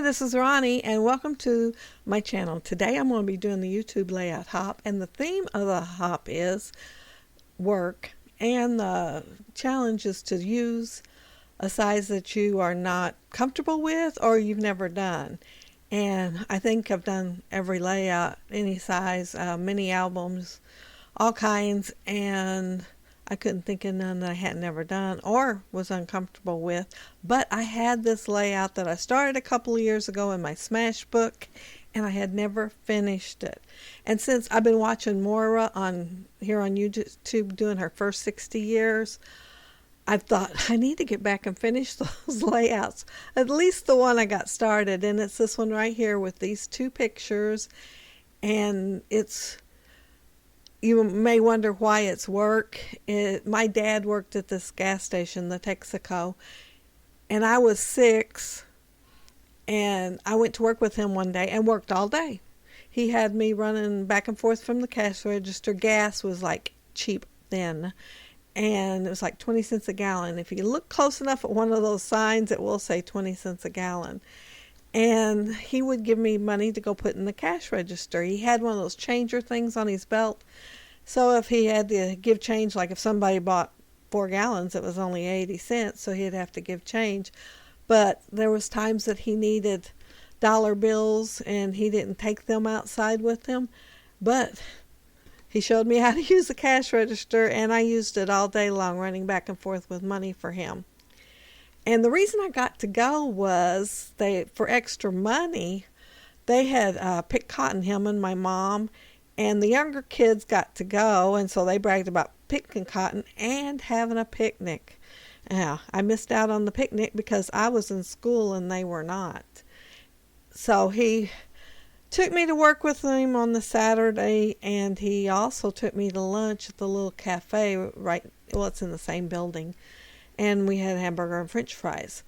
this is Roni, and welcome to my channel. Today I'm going to be doing the YouTube layout hop, and the theme of the hop is work, and the challenge is to use a size that you are not comfortable with or you've never done. And I think I've done every layout, any size, mini albums, all kinds, and I couldn't think of none that I hadn't ever done or was uncomfortable with. But I had this layout that I started a couple of years ago in my smash book, and I had never finished it. And since I've been watching Moria here on YouTube doing her first 60 years, I've thought I need to get back and finish those layouts, at least the one I got started. And it's this one right here with these two pictures, and you may wonder why it's work. My dad worked at this gas station, the Texaco, and I was 6, and I went to work with him one day and worked all day. He had me running back and forth from the cash register. Gas was like cheap then, and it was like 20 cents a gallon. If you look close enough at one of those signs, it will say 20 cents a gallon. And he would give me money to go put in the cash register. He had one of those changer things on his belt. So if he had to give change, like if somebody bought 4 gallons, it was only 80 cents, so he'd have to give change. But there was times that he needed dollar bills, and he didn't take them outside with him. But he showed me how to use the cash register, and I used it all day long, running back and forth with money for him. And the reason I got to go was for extra money, they had picked cotton, him and my mom, and the younger kids got to go, and so they bragged about picking cotton and having a picnic. Now, I missed out on the picnic because I was in school and they were not. So he took me to work with him on the Saturday, and he also took me to lunch at the little cafe it's in the same building. And we had hamburger and french fries.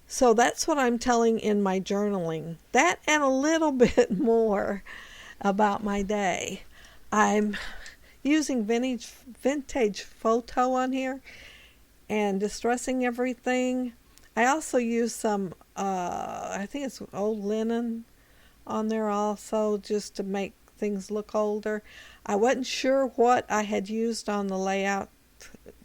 So that's what I'm telling in my journaling. That and a little bit more about my day. I'm using vintage photo on here and distressing everything. I also use some, I think it's old linen on there also, just to make things look older. I wasn't sure what I had used on the layout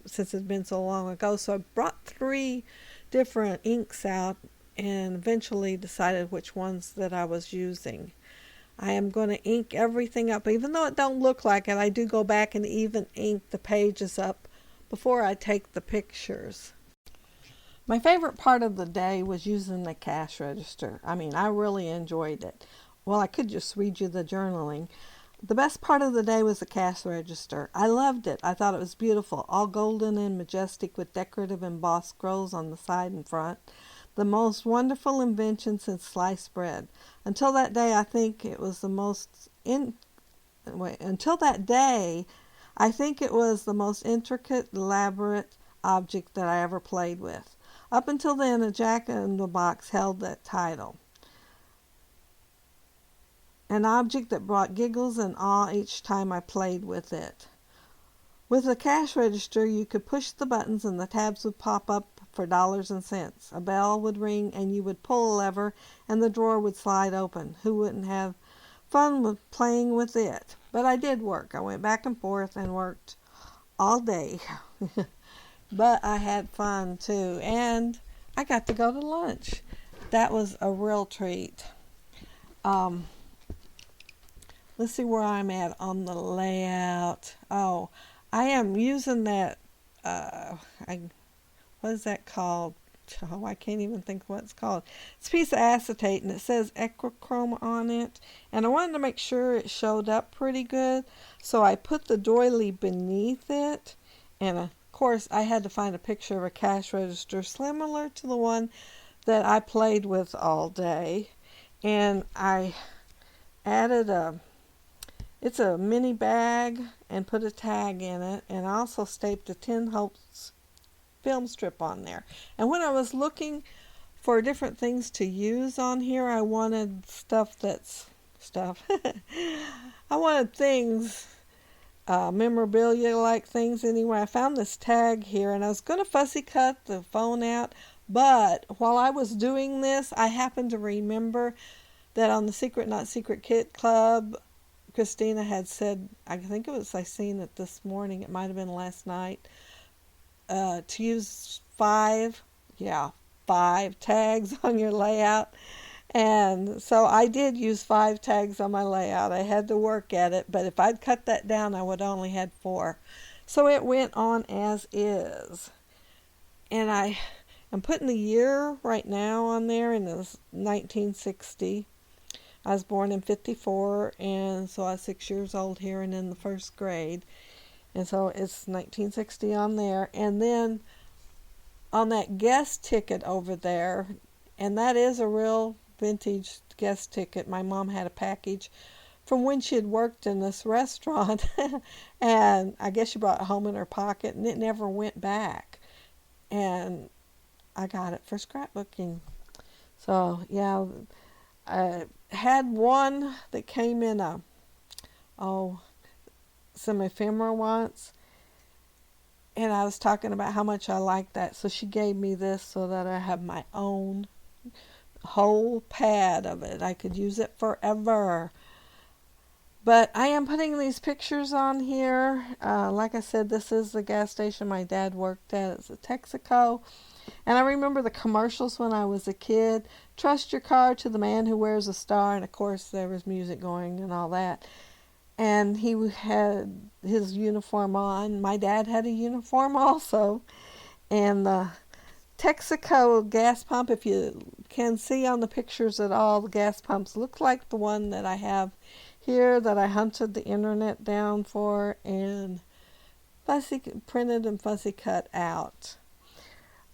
since it's been so long ago, so I brought 3 different inks out and eventually decided which ones that I was using. I am going to ink everything up. Even though it don't look like it, I do go back and even ink the pages up before I take the pictures. My favorite part of the day was using the cash register. I mean, I really enjoyed it. Well, I could just read you the journaling. The best part of the day was the cash register. I loved it. I thought it was beautiful, all golden and majestic with decorative embossed scrolls on the side and front. The most wonderful invention since sliced bread. Until that day, I think it was the most intricate, elaborate object that I ever played with. Up until then, a Jack-in-the-Box held that title. An object that brought giggles and awe each time I played with it. With the cash register, you could push the buttons and the tabs would pop up for dollars and cents. A bell would ring and you would pull a lever and the drawer would slide open. Who wouldn't have fun with playing with it? But I did work. I went back and forth and worked all day. But I had fun too, and I got to go to lunch. That was a real treat. Let's see where I'm at on the layout. Oh, I am using that, what is that called? Oh, I can't even think what it's called. It's a piece of acetate, and it says Equichrome on it. And I wanted to make sure it showed up pretty good, so I put the doily beneath it. And of course, I had to find a picture of a cash register similar to the one that I played with all day. And I added it's a mini bag and put a tag in it, and I also stapled a 10 Hopes film strip on there. And when I was looking for different things to use on here, I wanted I wanted things, memorabilia like things anyway. I found this tag here, and I was going to fussy cut the phone out, But while I was doing this, I happened to remember that on the Secret Not Secret Kit Club, Christina had said, I think it was, I seen it this morning, it might have been last night, to use five tags on your layout. And so I did use 5 tags on my layout. I had to work at it, but if I'd cut that down, I would only had 4. So it went on as is. And I am putting the year right now on there, and it's 1960. I was born in 54, and so I was 6 years old here and in the first grade. And so it's 1960 on there. And then on that guest ticket over there, and that is a real vintage guest ticket. My mom had a package from when she had worked in this restaurant, and I guess she brought it home in her pocket, and it never went back. And I got it for scrapbooking. So, yeah, I had one that came in some ephemera once, and I was talking about how much I liked that, so she gave me this so that I have my own whole pad of it. I could use it forever. But I am putting these pictures on here. Like I said, this is the gas station my dad worked at. It's a Texaco. And I remember the commercials when I was a kid. Trust your car to the man who wears a star. And of course there was music going and all that. And he had his uniform on. My dad had a uniform also. And the Texaco gas pump, if you can see on the pictures at all, the gas pumps look like the one that I have here that I hunted the internet down for and printed and fussy cut out.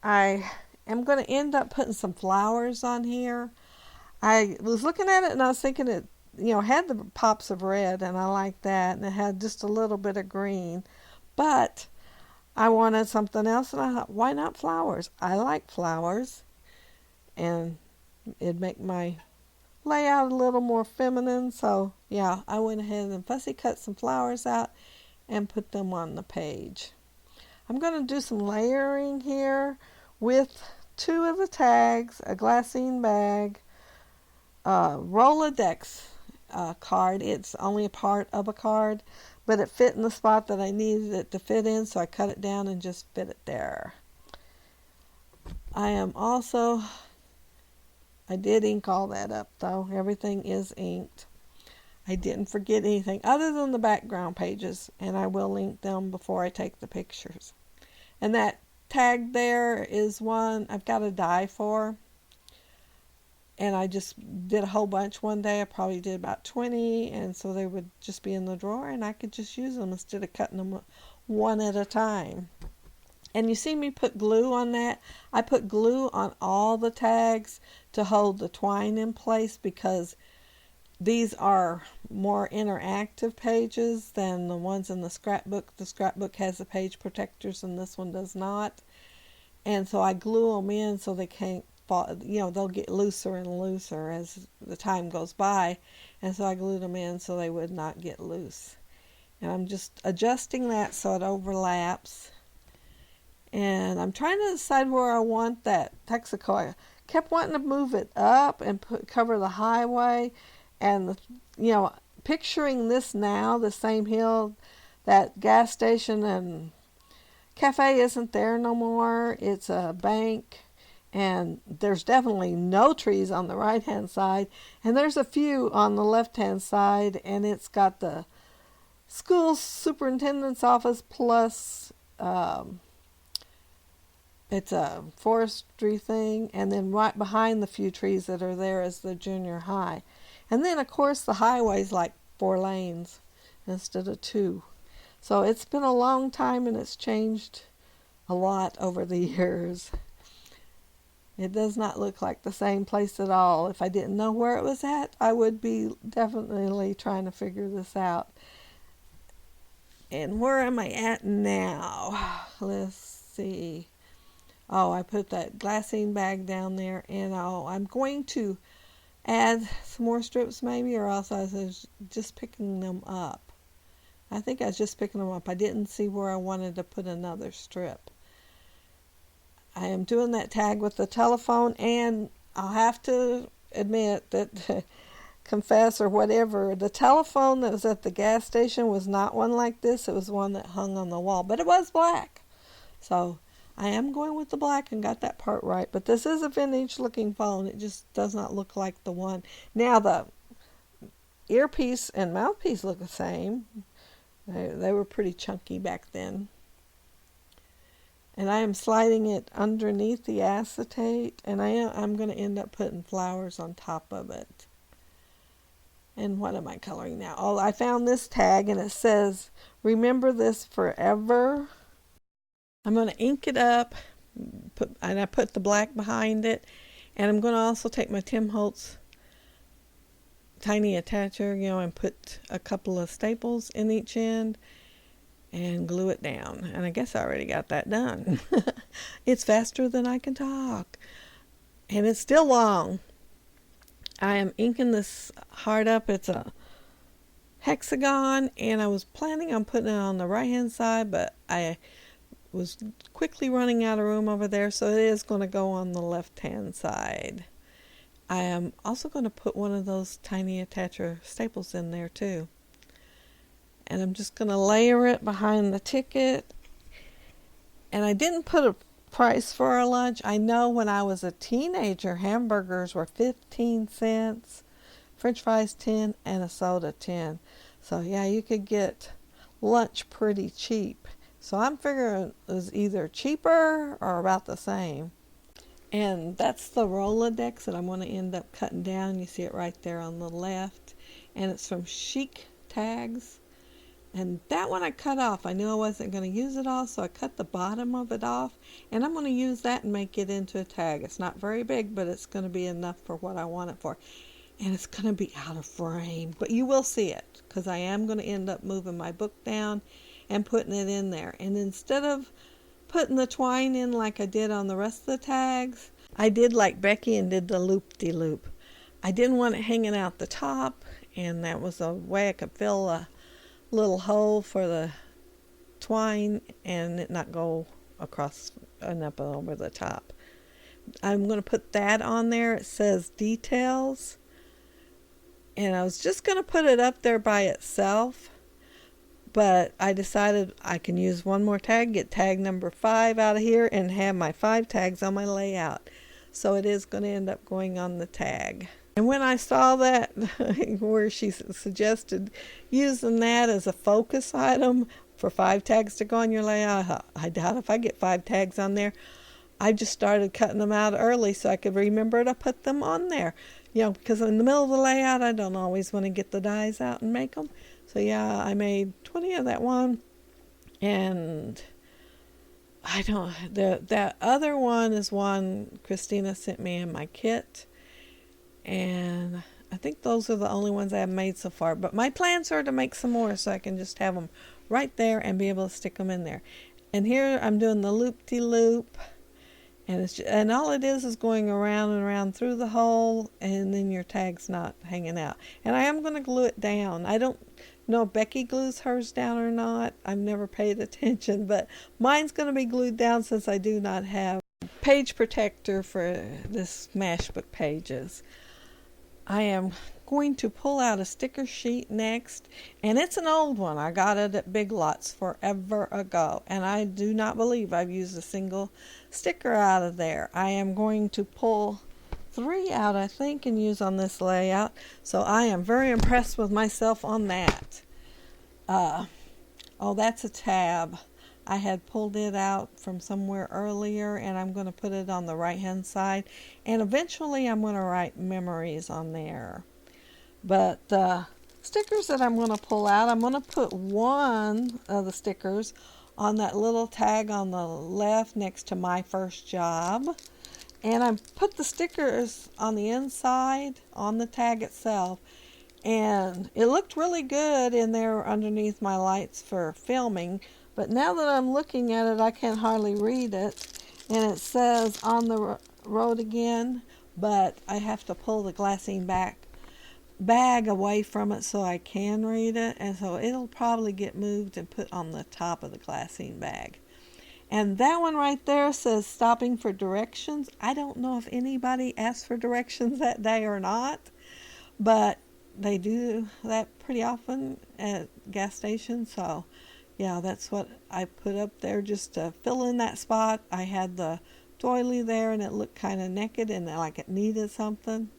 I am going to end up putting some flowers on here. I was looking at it and I was thinking it, had the pops of red, and I like that, and it had just a little bit of green, but I wanted something else, and I thought, why not flowers? I like flowers, and it'd make my layout a little more feminine. So yeah, I went ahead and fussy cut some flowers out and put them on the page. I'm going to do some layering here with 2 of the tags, a glassine bag, a Rolodex card. It's only a part of a card, but it fit in the spot that I needed it to fit in, so I cut it down and just fit it there. I did ink all that up though. Everything is inked. I didn't forget anything other than the background pages, and I will link them before I take the pictures. And that tag there is one I've got a die for, and I just did a whole bunch one day. I probably did about 20, and so they would just be in the drawer, and I could just use them instead of cutting them one at a time. And you see me put glue on that. I put glue on all the tags to hold the twine in place, because these are more interactive pages than the ones in the scrapbook. The scrapbook has the page protectors and this one does not. And so I glue them in so they can't fall, they'll get looser and looser as the time goes by. And so I glued them in so they would not get loose. And I'm just adjusting that so it overlaps. And I'm trying to decide where I want that Texaco. I kept wanting to move it up and cover the highway. And, picturing this now, the same hill, that gas station and cafe isn't there no more. It's a bank. And there's definitely no trees on the right-hand side. And there's a few on the left-hand side. And it's got the school superintendent's office plus... it's a forestry thing, and then right behind the few trees that are there is the junior high. And then, of course, the highway's like 4 lanes instead of 2. So it's been a long time, and it's changed a lot over the years. It does not look like the same place at all. If I didn't know where it was at, I would be definitely trying to figure this out. And where am I at now? Let's see. Oh, I put that glassine bag down there, and I'm going to add some more strips maybe, or else I was just picking them up. I think I was just picking them up. I didn't see where I wanted to put another strip. I am doing that tag with the telephone, and I'll have to admit that confess or whatever, the telephone that was at the gas station was not one like this. It was one that hung on the wall, but it was black. So I am going with the black and got that part right. But this is a vintage looking phone. It just does not look like the one. Now the earpiece and mouthpiece look the same. They were pretty chunky back then. And I am sliding it underneath the acetate, and I'm going to end up putting flowers on top of it. And what am I coloring now? Oh, I found this tag, and it says, "Remember this forever." I'm going to ink it up, and I put the black behind it. And I'm going to also take my Tim Holtz tiny attacher, and put a couple of staples in each end and glue it down. And I guess I already got that done. It's faster than I can talk. And it's still long. I am inking this hard up. It's a hexagon, and I was planning on putting it on the right hand side, but I was quickly running out of room over there, so it is going to go on the left hand side. I am also going to put one of those tiny attacher staples in there too. And I'm just going to layer it behind the ticket. And I didn't put a price for our lunch. I know when I was a teenager, hamburgers were 15 cents, French fries 10, and a soda 10. So yeah, you could get lunch pretty cheap. So I'm figuring it was either cheaper or about the same. And that's the Rolodex that I'm going to end up cutting down. You see it right there on the left. And it's from Chic Tags. And that one I cut off. I knew I wasn't going to use it all, so I cut the bottom of it off. And I'm going to use that and make it into a tag. It's not very big, but it's going to be enough for what I want it for. And it's going to be out of frame. But you will see it, because I am going to end up moving my book down and putting it in there. And instead of putting the twine in like I did on the rest of the tags, I did like Becky and did the loop-de-loop. I didn't want it hanging out the top, and that was a way I could fill a little hole for the twine and it not go across and up over the top. I'm going to put that on there. It says details, and I was just going to put it up there by itself, but I decided I can use one more tag, get tag number 5 out of here, and have my 5 tags on my layout. So it is going to end up going on the tag. And when I saw that, where she suggested using that as a focus item for 5 tags to go on your layout, I doubt if I get 5 tags on there. I just started cutting them out early so I could remember to put them on there. Because in the middle of the layout, I don't always want to get the dies out and make them. So yeah, I made 20 of that one. And that other one is one Christina sent me in my kit. And I think those are the only ones I have made so far. But my plans are to make some more so I can just have them right there and be able to stick them in there. And here I'm doing the loop-de-loop. And all it is going around and around through the hole, and then your tag's not hanging out. And I am going to glue it down. I don't know if Becky glues hers down or not. I've never paid attention, but mine's going to be glued down since I do not have page protector for this Smashbook pages. I am going to pull out a sticker sheet next, and it's an old one. I got it at Big Lots forever ago, and I do not believe I've used a single sticker out of there. I am going to pull 3 out, I think, and use on this layout, so I am very impressed with myself on that. Oh, that's a tab. I had pulled it out from somewhere earlier, and I'm going to put it on the right hand side, and eventually I'm going to write memories on there. But the stickers that I'm going to pull out, I'm going to put one of the stickers on that little tag on the left next to my first job, and I put the stickers on the inside on the tag itself, and it looked really good in there underneath my lights for filming. But now that I'm looking at it, I can't hardly read it. And it says on the road again, but I have to pull the glassine bag away from it so I can read it. And so it'll probably get moved and put on the top of the glassine bag. And that one right there says stopping for directions. I don't know if anybody asked for directions that day or not, but they do that pretty often at gas stations. So yeah, that's what I put up there just to fill in that spot. I had the doily there and it looked kind of naked and like it needed something.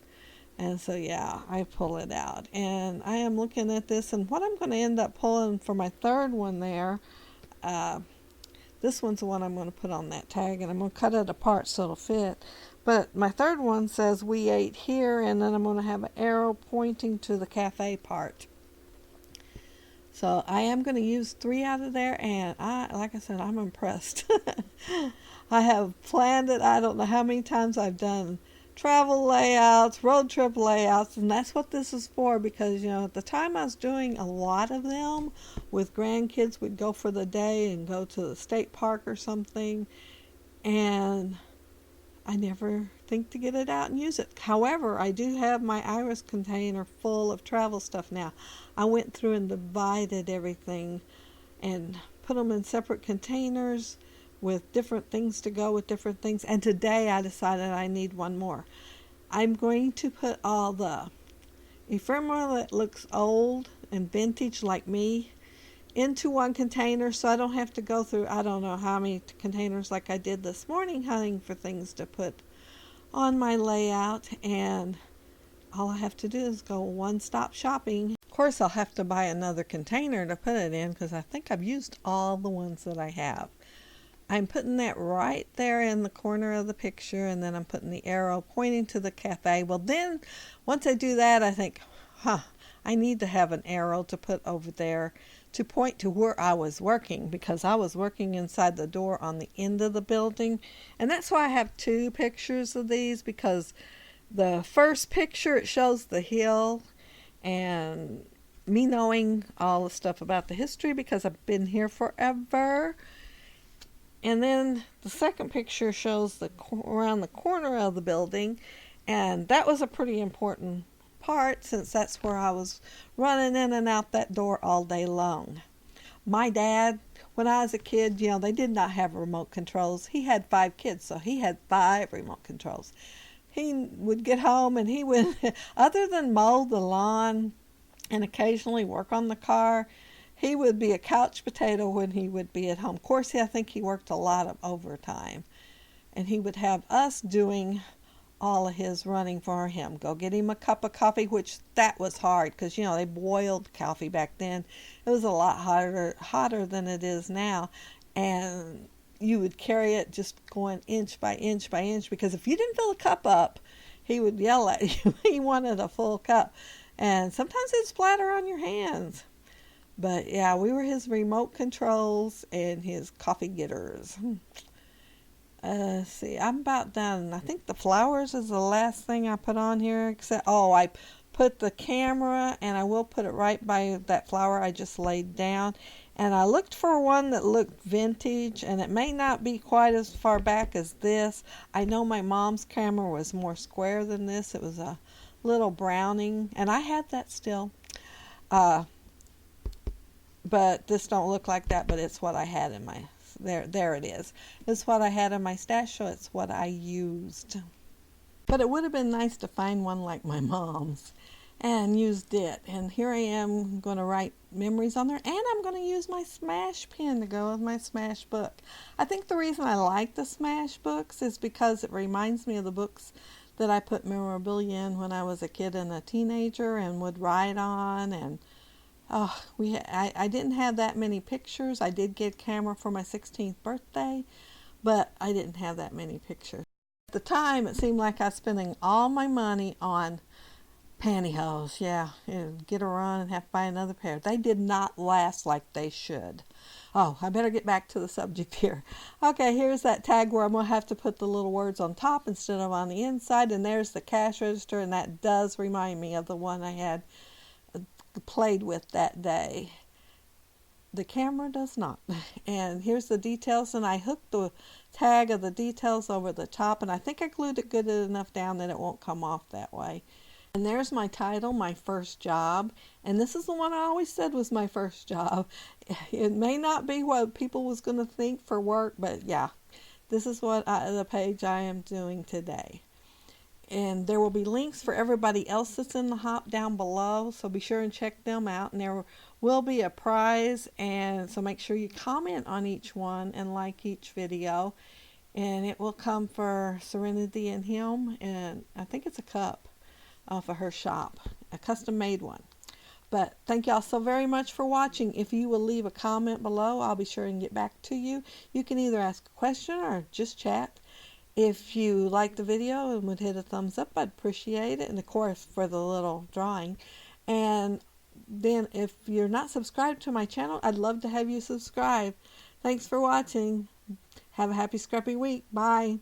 And so yeah, I pull it out. And I am looking at this, and what I'm going to end up pulling for my third one there, this one's the one I'm going to put on that tag, and I'm going to cut it apart so it'll fit. But my third one says we ate here, and then I'm going to have an arrow pointing to the cafe part. So I am going to use 3 out of there, and like I said, I'm impressed. I have planned it. I don't know how many times I've done travel layouts, road trip layouts, and that's what this is for, because at the time I was doing a lot of them with grandkids. We'd go for the day and go to the state park or something, and I never think to get it out and use it. However, I do have my iris container full of travel stuff now. I went through and divided everything and put them in separate containers with different things to go with different things. And today I decided I need one more. I'm going to put all the ephemera that looks old and vintage like me into one container, so I don't have to go through I don't know how many containers like I did this morning hunting for things to put on my layout. And all I have to do is go one-stop shopping. Of course, I'll have to buy another container to put it in because I think I've used all the ones that I have. I'm putting that right there in the corner of the picture, and then I'm putting the arrow pointing to the cafe. Well, then once I do that, I think, I need to have an arrow to put over there to point to where I was working, because I was working inside the door on the end of the building. And that's why I have 2 pictures of these, because the first picture, it shows the hill and me knowing all the stuff about the history because I've been here forever. And then the second picture shows around the corner of the building, and that was a pretty important part since that's where I was running in and out that door all day long. My dad, when I was a kid, they did not have remote controls. He had 5 kids, so he had 5 remote controls. He would get home and he would, other than mow the lawn and occasionally work on the car, he would be a couch potato when he would be at home. Of course, I think he worked a lot of overtime. And he would have us doing all of his running for him. Go get him a cup of coffee, which that was hard because, they boiled coffee back then. It was a lot hotter than it is now. And you would carry it just going inch by inch by inch, because if you didn't fill the cup up, he would yell at you. He wanted a full cup. And sometimes it'd splatter on your hands. But yeah, we were his remote controls and his coffee getters. See, I'm about done. I think the flowers is the last thing I put on here, except, I put the camera, and I will put it right by that flower I just laid down. And I looked for one that looked vintage, and it may not be quite as far back as this. I know my mom's camera was more square than this. It was a little Browning, and I had that still. But this don't look like that, but it's what I had in my, there it is. It's what I had in my stash, so it's what I used. But it would have been nice to find one like my mom's, and used it. And here I am going to write memories on there, and I'm going to use my Smash pen to go with my Smash book. I think the reason I like the Smash books is because it reminds me of the books that I put memorabilia in when I was a kid and a teenager and would write on. And I didn't have that many pictures. I did get a camera for my 16th birthday, but I didn't have that many pictures. At the time, it seemed like I was spending all my money on pantyhose. Yeah, get a run and have to buy another pair. They did not last like they should. Oh, I better get back to the subject here. Okay, here's that tag where I'm going to have to put the little words on top instead of on the inside, and there's the cash register, and that does remind me of the one I had played with that day. The camera does not. And here's the details, and I hooked the tag of the details over the top, and I think I glued it good enough down that it won't come off that way. And there's my title, My First Job. And this is the one I always said was my first job. It may not be what people was going to think for work, but yeah, this is the page I am doing today. And there will be links for everybody else that's in the hop down below, so be sure and check them out. And there will be a prize, and so make sure you comment on each one and like each video. And it will come for Serenity and him, and I think it's a cup off of her shop, a custom made one. But thank y'all so very much for watching. If you will leave a comment below, I'll be sure and get back to you. You can either ask a question or just chat. If you like the video and would hit a thumbs up, I'd appreciate it. And of course, for the little drawing. And then if you're not subscribed to my channel, I'd love to have you subscribe. Thanks for watching. Have a happy scrappy week. Bye.